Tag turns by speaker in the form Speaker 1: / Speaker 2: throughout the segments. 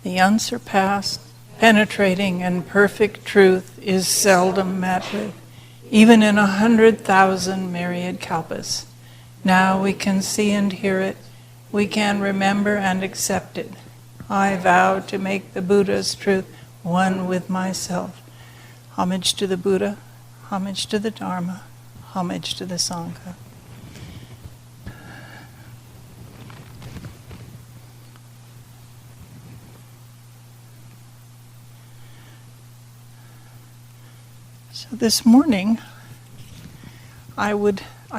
Speaker 1: The unsurpassed, penetrating, and perfect truth is seldom met with, even in 100,000 myriad kalpas. Now we can see and hear it. We can remember and accept it. I vow to make the Buddha's truth one with myself. Homage to the Buddha, homage to the Dharma, homage to the Sangha. So this morning, I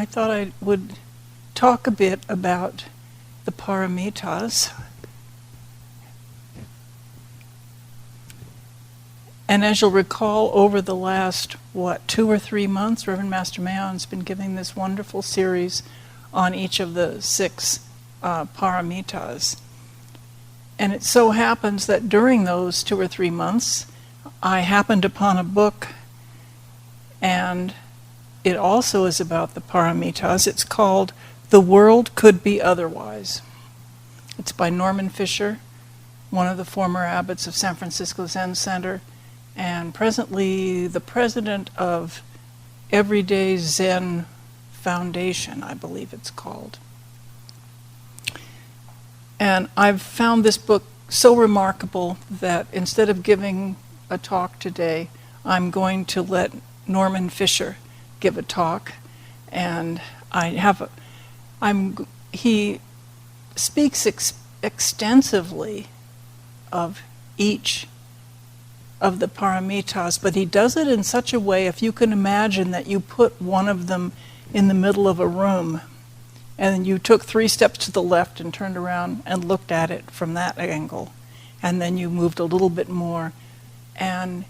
Speaker 1: thought I would talk a bit about the Paramitas. And as you'll recall, over the last, 2 or 3 months, Reverend Master Mahon's been giving this wonderful series on each of the 6 Paramitas. And it so happens that during those 2 or 3 months, I happened upon a book, and it also is about the Paramitas. It's called The World Could Be Otherwise. It's by Norman Fisher, one of the former abbots of San Francisco Zen Center, and presently the president of Everyday Zen Foundation, I believe it's called. And I've found this book so remarkable that instead of giving a talk today, I'm going to let Norman Fisher give a talk. And he speaks extensively of each of the Paramitas, but he does it in such a way, if you can imagine that you put one of them in the middle of a room and you took 3 steps to the left and turned around and looked at it from that angle, and then you moved a little bit more. And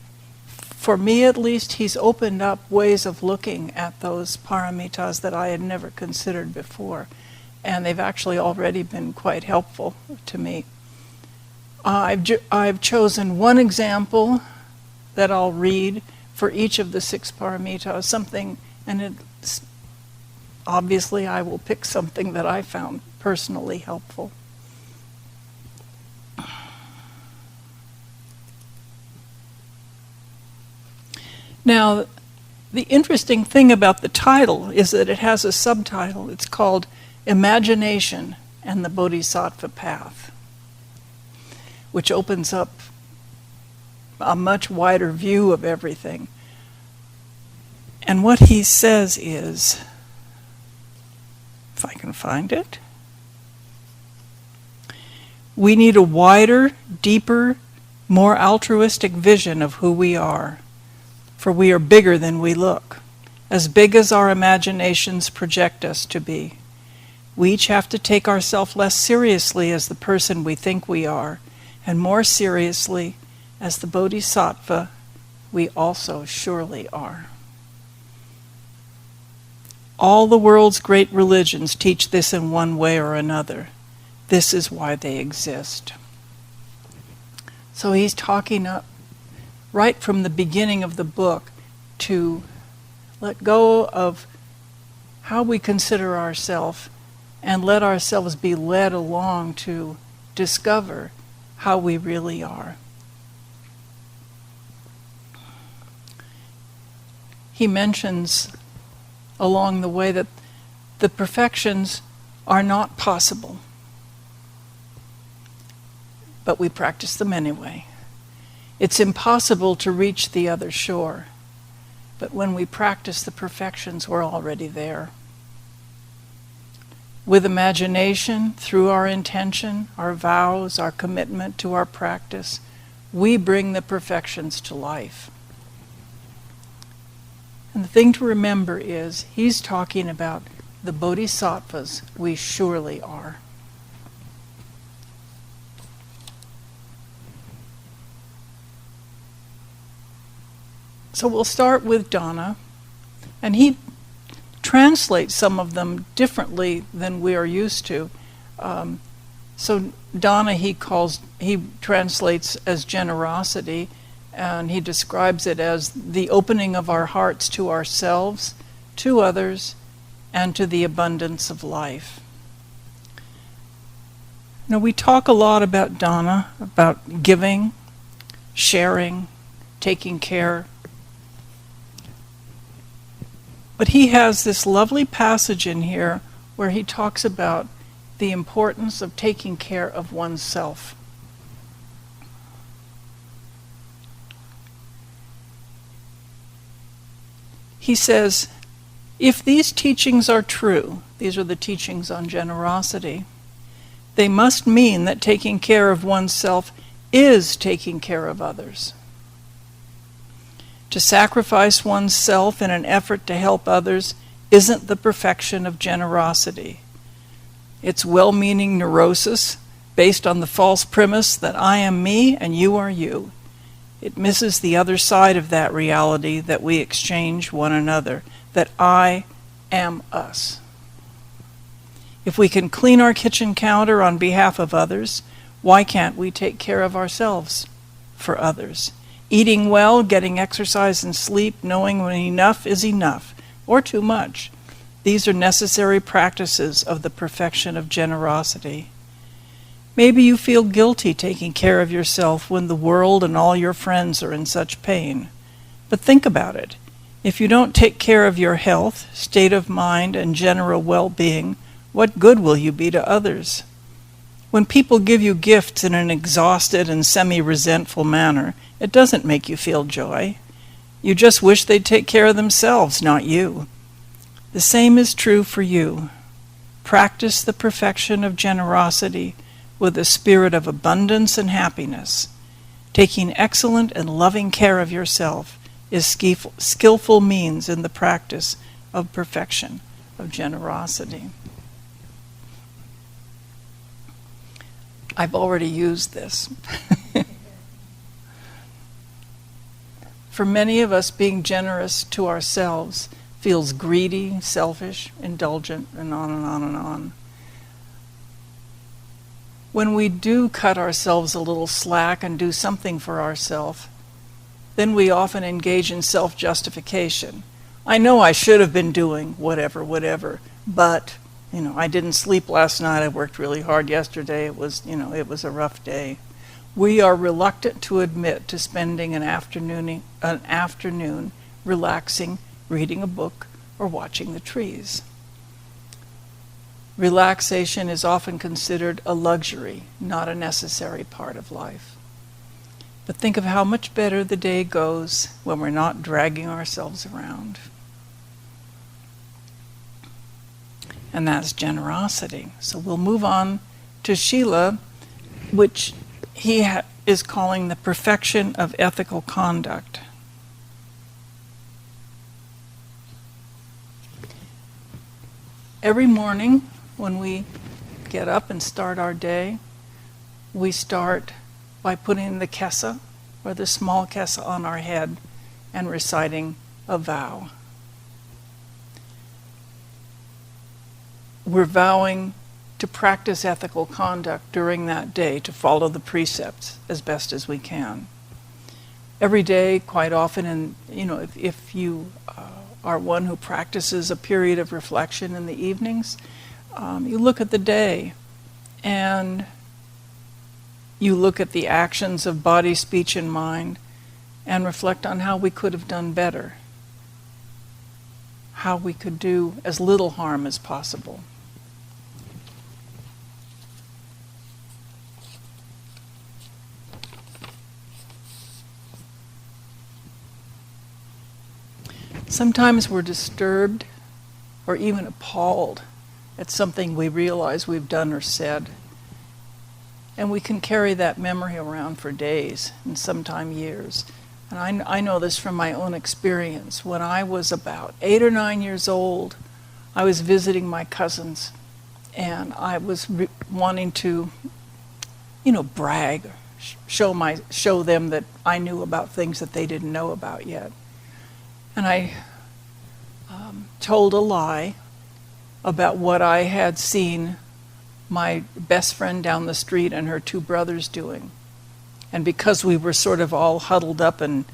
Speaker 1: for me at least, he's opened up ways of looking at those Paramitas that I had never considered before, and they've actually already been quite helpful to me. I've chosen one example that I'll read for each of the 6 Paramitas, something, and it's obviously I will pick something that I found personally helpful. Now, the interesting thing about the title is that it has a subtitle. It's called Imagination and the Bodhisattva Path, which opens up a much wider view of everything. And what he says is, if I can find it, we need a wider, deeper, more altruistic vision of who we are, for we are bigger than we look, as big as our imaginations project us to be. We each have to take ourselves less seriously as the person we think we are, and more seriously as the Bodhisattva we also surely are. All the world's great religions teach this in one way or another. This is why they exist. So he's talking up right from the beginning of the book to let go of how we consider ourselves and let ourselves be led along to discover how we really are. He mentions along the way that the perfections are not possible, but we practice them anyway. It's impossible to reach the other shore, but when we practice the perfections, we're already there. With imagination, through our intention, our vows, our commitment to our practice, we bring the perfections to life. And the thing to remember is, he's talking about the bodhisattvas we surely are. So we'll start with Dana, and he translates some of them differently than we are used to. So Dana he translates as generosity, and he describes it as the opening of our hearts to ourselves, to others, and to the abundance of life. Now, we talk a lot about Dharma, about giving, sharing, taking care. But he has this lovely passage in here where he talks about the importance of taking care of oneself. He says, if these teachings are true, these are the teachings on generosity, they must mean that taking care of oneself is taking care of others. To sacrifice oneself in an effort to help others isn't the perfection of generosity. It's well-meaning neurosis based on the false premise that I am me and you are you. It misses the other side of that reality that we exchange one another, that I am us. If we can clean our kitchen counter on behalf of others, why can't we take care of ourselves for others? Eating well, getting exercise and sleep, knowing when enough is enough, or too much. These are necessary practices of the perfection of generosity. Maybe you feel guilty taking care of yourself when the world and all your friends are in such pain. But think about it. If you don't take care of your health, state of mind, and general well-being, what good will you be to others? When people give you gifts in an exhausted and semi-resentful manner, it doesn't make you feel joy. You just wish they'd take care of themselves, not you. The same is true for you. Practice the perfection of generosity with a spirit of abundance and happiness. Taking excellent and loving care of yourself is skillful means in the practice of perfection of generosity. I've already used this. For many of us, being generous to ourselves feels greedy, selfish, indulgent, and on and on and on. When we do cut ourselves a little slack and do something for ourselves, then we often engage in self-justification. I know I should have been doing whatever, but I didn't sleep last night. I worked really hard yesterday. It was a rough day. We are reluctant to admit to spending an afternoon relaxing, reading a book, or watching the trees. Relaxation is often considered a luxury, not a necessary part of life. But think of how much better the day goes when we're not dragging ourselves around. And that's generosity. So we'll move on to Srila, which he is calling the perfection of ethical conduct. Every morning when we get up and start our day, we start by putting the kesa, or the small kesa, on our head and reciting a vow. We're vowing to practice ethical conduct during that day, to follow the precepts as best as we can. Every day, quite often, if you are one who practices a period of reflection in the evenings, you look at the day and you look at the actions of body, speech, and mind and reflect on how we could have done better, how we could do as little harm as possible. Sometimes we're disturbed or even appalled at something we realize we've done or said. And we can carry that memory around for days and sometimes years. And I know this from my own experience. When I was about 8 or 9 years old, I was visiting my cousins, and I was wanting to, brag, show them that I knew about things that they didn't know about yet. And I told a lie about what I had seen my best friend down the street and her 2 brothers doing. And because we were sort of all huddled up and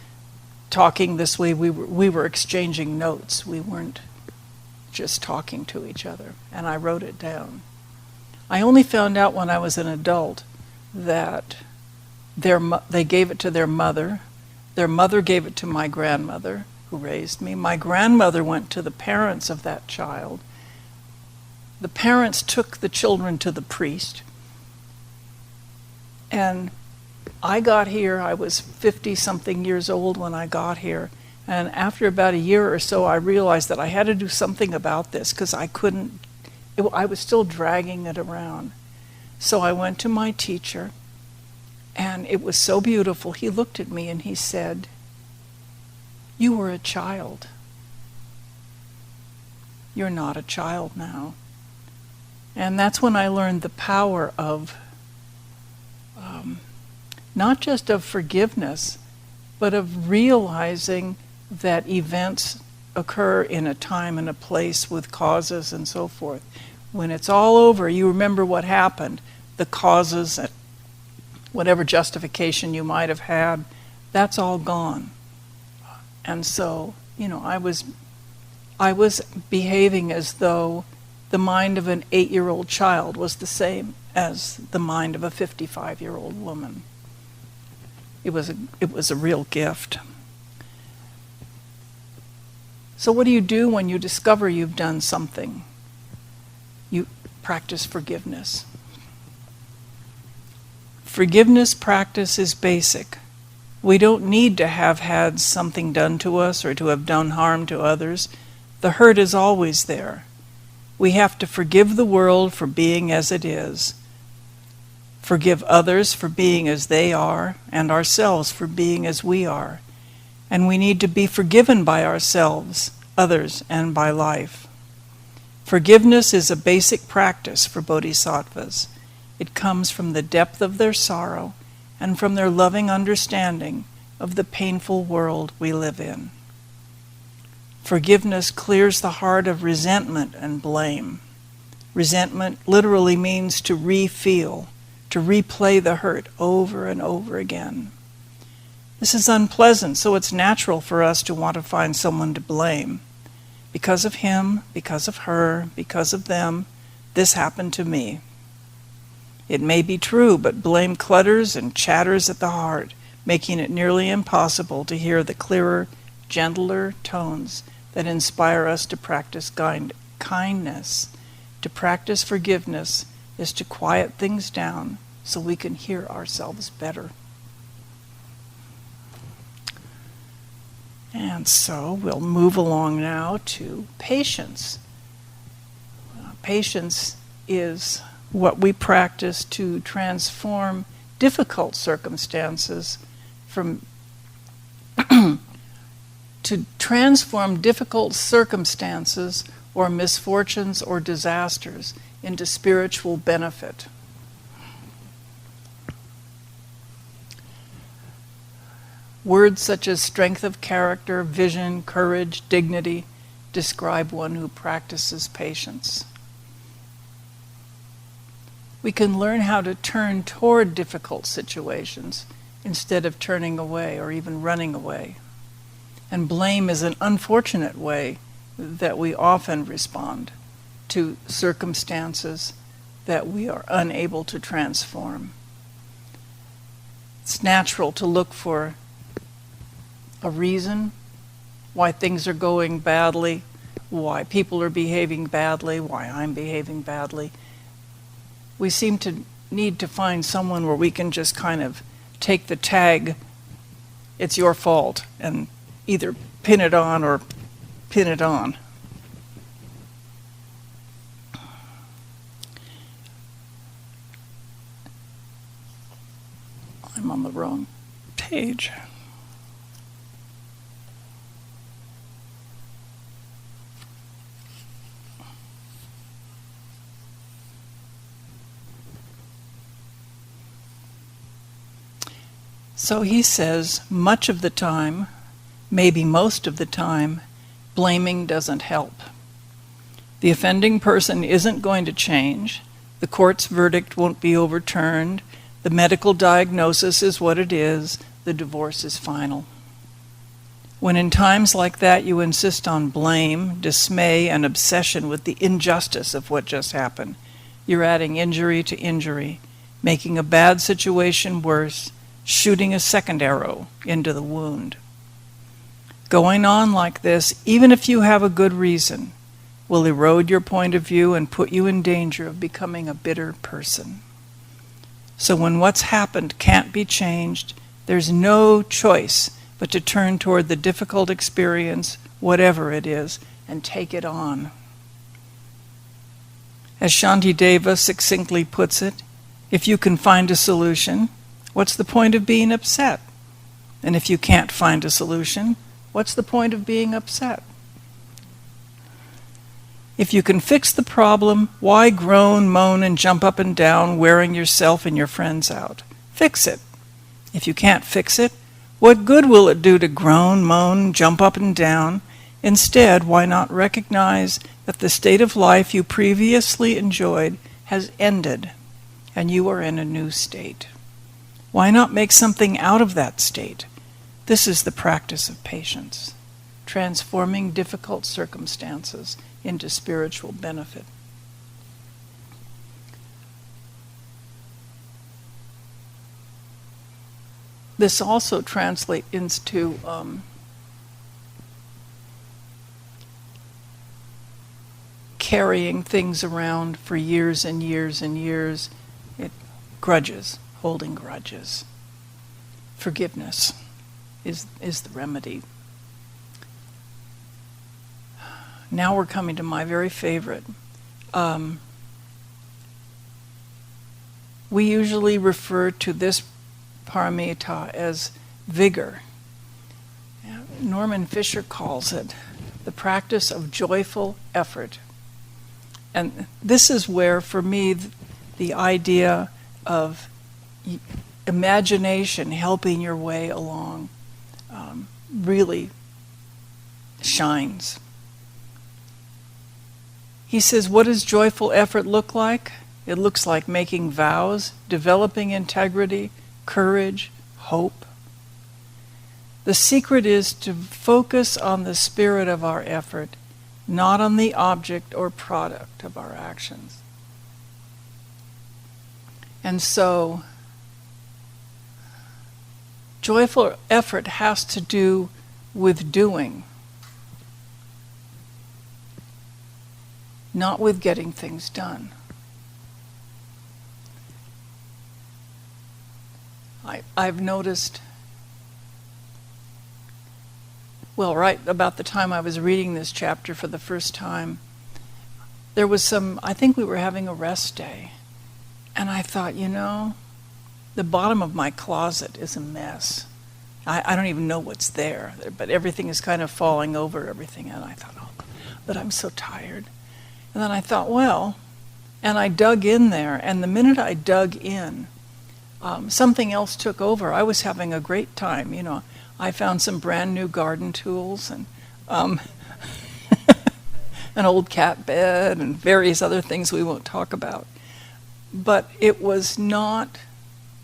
Speaker 1: talking this way, we were exchanging notes. We weren't just talking to each other. And I wrote it down. I only found out when I was an adult that they gave it to their mother gave it to my grandmother, who raised me. My grandmother went to the parents of that child. The parents took the children to the priest. And I got here, I was 50-something years old when I got here. And after about a year or so, I realized that I had to do something about this because I was still dragging it around. So I went to my teacher, and it was so beautiful. He looked at me and he said, "You were a child. You're not a child now." And that's when I learned the power of not just of forgiveness, but of realizing that events occur in a time and a place with causes and so forth. When it's all over, you remember what happened, the causes, whatever justification you might have had, that's all gone. And so, I was behaving as though the mind of an 8-year-old child was the same as the mind of a 55-year-old woman. It was a real gift. So what do you do when you discover you've done something? You practice forgiveness. Forgiveness practice is basic. We don't need to have had something done to us or to have done harm to others. The hurt is always there. We have to forgive the world for being as it is, forgive others for being as they are, and ourselves for being as we are. And we need to be forgiven by ourselves, others, and by life. Forgiveness is a basic practice for bodhisattvas. It comes from the depth of their sorrow and from their loving understanding of the painful world we live in. Forgiveness clears the heart of resentment and blame. Resentment literally means to re-feel, to replay the hurt over and over again. This is unpleasant, so it's natural for us to want to find someone to blame. Because of him, because of her, because of them, this happened to me. It may be true, but blame clutters and chatters at the heart, making it nearly impossible to hear the clearer, gentler tones that inspire us to practice kindness. To practice forgiveness is to quiet things down so we can hear ourselves better. And so we'll move along now to patience. Patience is what we practice to transform difficult circumstances or misfortunes or disasters into spiritual benefit. Words such as strength of character, vision, courage, dignity describe one who practices patience. We can learn how to turn toward difficult situations instead of turning away or even running away. And blame is an unfortunate way that we often respond to circumstances that we are unable to transform. It's natural to look for a reason why things are going badly, why people are behaving badly, why I'm behaving badly. We seem to need to find someone where we can just kind of take the tag, "It's your fault," and either pin it on or pin it on. I'm on the wrong page. So he says, much of the time, maybe most of the time, blaming doesn't help. The offending person isn't going to change. The court's verdict won't be overturned. The medical diagnosis is what it is. The divorce is final. When in times like that you insist on blame, dismay, and obsession with the injustice of what just happened, you're adding injury to injury, making a bad situation worse, shooting a second arrow into the wound. Going on like this, even if you have a good reason, will erode your point of view and put you in danger of becoming a bitter person. So when what's happened can't be changed, there's no choice but to turn toward the difficult experience, whatever it is, and take it on. As Shantideva succinctly puts it, if you can find a solution, what's the point of being upset? And if you can't find a solution, what's the point of being upset? If you can fix the problem, why groan, moan, and jump up and down, wearing yourself and your friends out? Fix it. If you can't fix it, what good will it do to groan, moan, jump up and down? Instead, why not recognize that the state of life you previously enjoyed has ended, and you are in a new state? Why not make something out of that state? This is the practice of patience, transforming difficult circumstances into spiritual benefit. This also translates into carrying things around for years and years and years. Grudges, holding grudges. Forgiveness is the remedy. Now we're coming to my very favorite. We usually refer to this paramita as vigor. Norman Fisher calls it the practice of joyful effort. And this is where, for me, the idea of imagination helping your way along really shines. He says, what does joyful effort look like? It looks like making vows, developing integrity, courage, hope. The secret is to focus on the spirit of our effort, not on the object or product of our actions. And so, joyful effort has to do with doing, not with getting things done. I've noticed, right about the time I was reading this chapter for the first time, there was I think we were having a rest day, and I thought, the bottom of my closet is a mess. I don't even know what's there, but everything is kind of falling over everything, and I thought, but I'm so tired. And then I thought, and I dug in there, and the minute I dug in, something else took over. I was having a great time, I found some brand new garden tools and an old cat bed and various other things we won't talk about. But it was not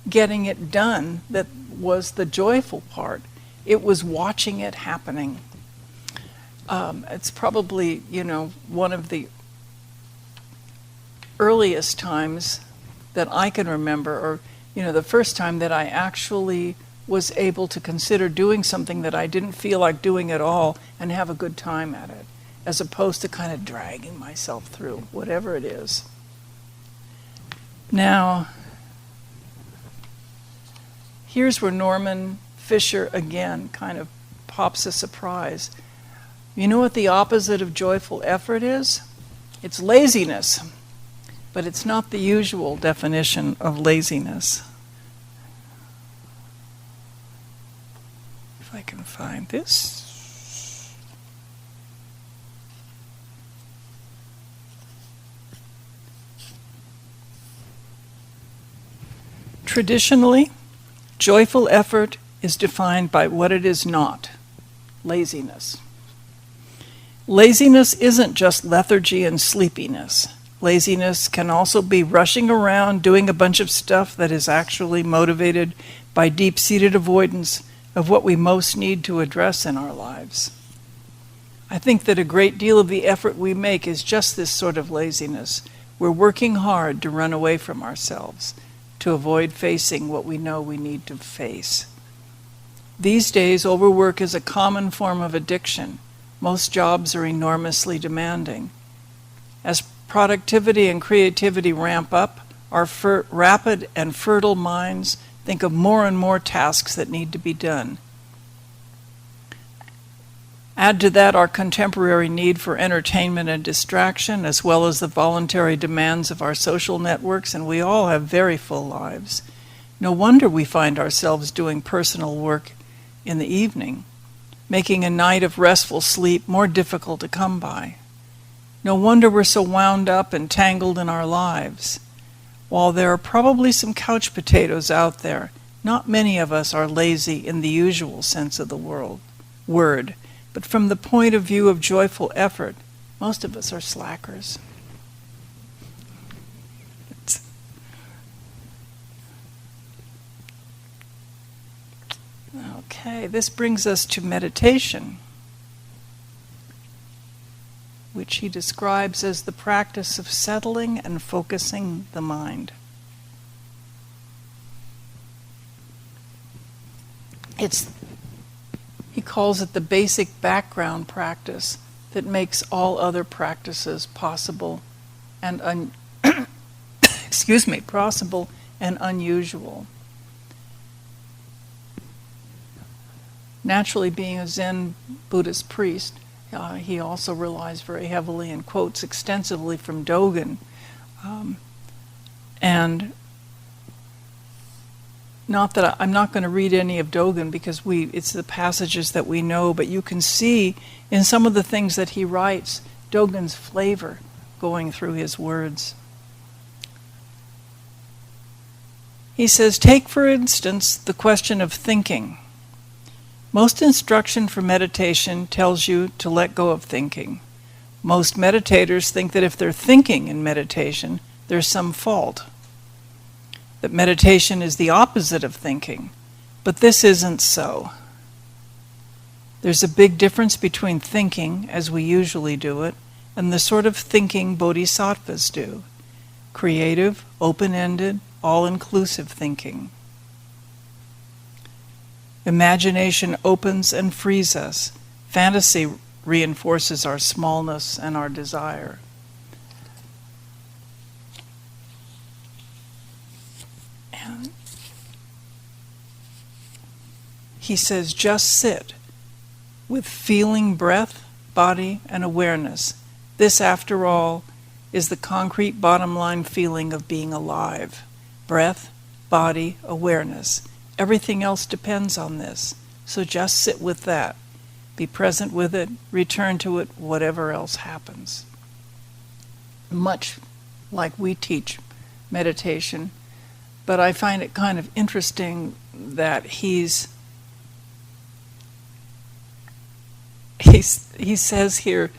Speaker 1: getting it done that was the joyful part. It was watching it happening. It's probably, one of the earliest times that I can remember, or, the first time that I actually was able to consider doing something that I didn't feel like doing at all and have a good time at it, as opposed to kind of dragging myself through, whatever it is. Now, here's where Norman Fisher again kind of pops a surprise. You know what the opposite of joyful effort is? It's laziness. But it's not the usual definition of laziness. If I can find this. Traditionally, joyful effort is defined by what it is not: laziness. Laziness isn't just lethargy and sleepiness. Laziness can also be rushing around doing a bunch of stuff that is actually motivated by deep-seated avoidance of what we most need to address in our lives. I think that a great deal of the effort we make is just this sort of laziness, We're working hard to run away from ourselves, to avoid facing what we know we need to face. These days, overwork is a common form of addiction. Most jobs are enormously demanding. As productivity and creativity ramp up, our rapid and fertile minds think of more and more tasks that need to be done. Add to that our contemporary need for entertainment and distraction, as well as the voluntary demands of our social networks, and we all have very full lives. No wonder we find ourselves doing personal work in the evening, making a night of restful sleep more difficult to come by. No wonder we're so wound up and tangled in our lives. While there are probably some couch potatoes out there, not many of us are lazy in the usual sense of the word. But from the point of view of joyful effort, most of us are slackers. Okay, this brings us to meditation, which he describes as the practice of settling and focusing the mind. He calls it the basic background practice that makes all other practices possible and possible and unusual. Naturally, being a Zen Buddhist priest, he also relies very heavily and quotes extensively from Dogen. And not that I'm not going to read any of Dogen because it's the passages that we know, but you can see in some of the things that he writes, Dogen's flavor going through his words. He says, take for instance the question of thinking. Most instruction for meditation tells you to let go of thinking. Most meditators think that if they're thinking in meditation, there's some fault. That meditation is the opposite of thinking, but this isn't so. There's a big difference between thinking, as we usually do it, and the sort of thinking bodhisattvas do. Creative, open-ended, all-inclusive thinking. Imagination opens and frees us. Fantasy reinforces our smallness and our desire. He says, just sit with feeling breath, body, and awareness. This, after all, is the concrete bottom line feeling of being alive. Breath, body, awareness. Everything else depends on this. So just sit with that. Be present with it, return to it, whatever else happens. Much like we teach meditation, but I find it kind of interesting that he says here,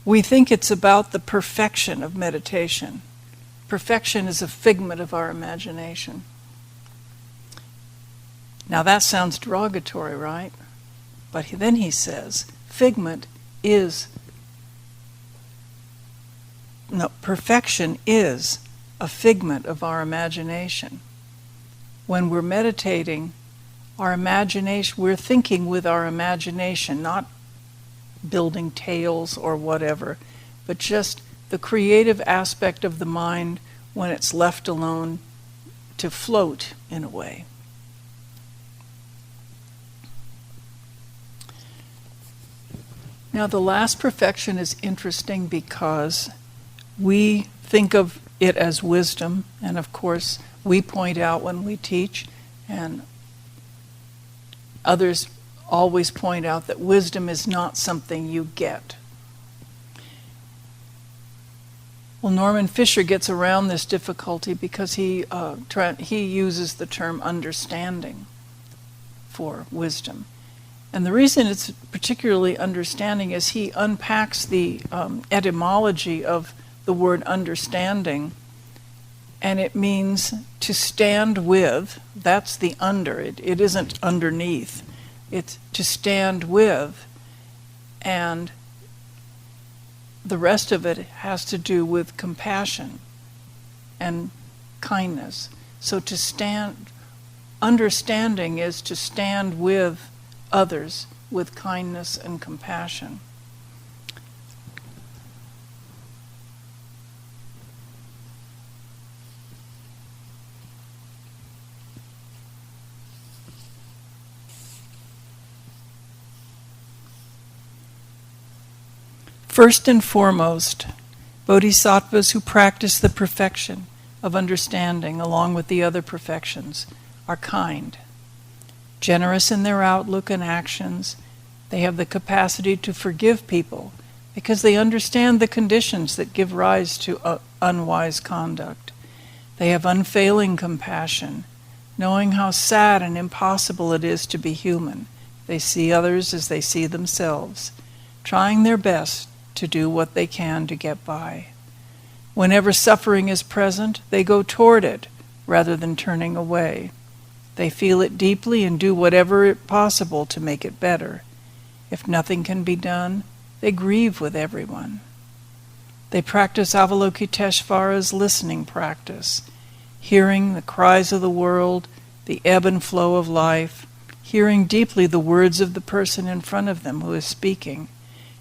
Speaker 1: we think it's about the perfection of meditation. Perfection is a figment of our imagination. Now that sounds derogatory, right? But then he says, perfection is a figment of our imagination. When we're meditating, our imagination, we're thinking with our imagination, not building tales or whatever, but just the creative aspect of the mind when it's left alone to float in a way. Now the last perfection is interesting because we think of it as wisdom, and of course we point out when we teach, and others always point out that wisdom is not something you get. Well, Norman Fisher gets around this difficulty because he uses the term understanding for wisdom. And the reason it's particularly understanding is he unpacks the etymology of the word understanding, and it means to stand with. That's the under. It isn't underneath. It's to stand with, and the rest of it has to do with compassion and kindness. So to stand, understanding is to stand with others with kindness and compassion. First and foremost, bodhisattvas who practice the perfection of understanding along with the other perfections are kind. Generous in their outlook and actions, they have the capacity to forgive people because they understand the conditions that give rise to unwise conduct. They have unfailing compassion, knowing how sad and impossible it is to be human. They see others as they see themselves, trying their best to do what they can to get by. Whenever suffering is present, they go toward it rather than turning away. They feel it deeply and do whatever is possible to make it better. If nothing can be done, they grieve with everyone. They practice Avalokiteshvara's listening practice, hearing the cries of the world, the ebb and flow of life, hearing deeply the words of the person in front of them who is speaking,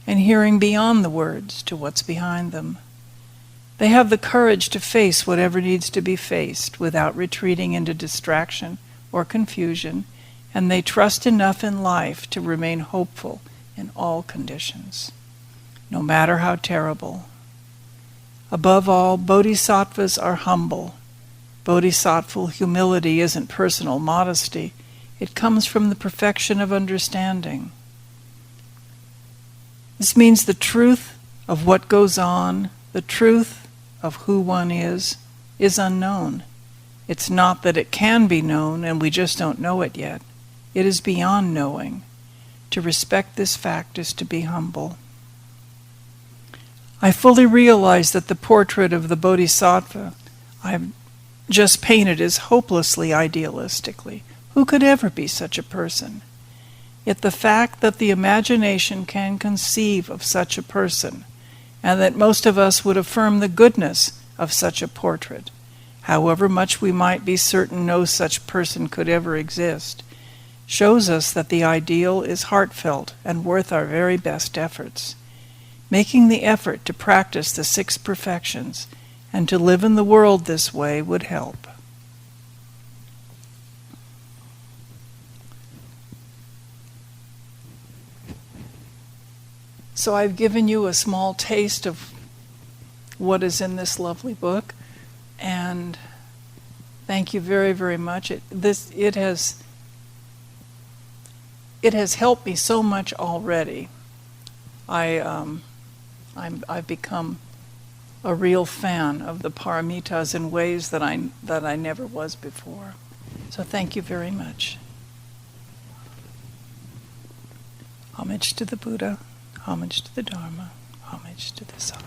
Speaker 1: and hearing beyond the words to what's behind them. They have the courage to face whatever needs to be faced without retreating into distraction or confusion, and they trust enough in life to remain hopeful in all conditions, no matter how terrible. Above all, bodhisattvas are humble. Bodhisattva humility isn't personal modesty. It comes from the perfection of understanding. This means the truth of what goes on, the truth of who one is unknown. It's not that it can be known and we just don't know it yet. It is beyond knowing. To respect this fact is to be humble. I fully realize that the portrait of the Bodhisattva I've just painted is hopelessly idealistically. Who could ever be such a person? Yet the fact that the imagination can conceive of such a person, and that most of us would affirm the goodness of such a portrait, however much we might be certain no such person could ever exist, shows us that the ideal is heartfelt and worth our very best efforts. Making the effort to practice the 6 perfections and to live in the world this way would help. So I've given you a small taste of what is in this lovely book, and thank you very, very much. It has helped me so much already. I've become a real fan of the Paramitas in ways that I never was before. So thank you very much. Homage to the Buddha. Homage to the Dharma, homage to the Sangha.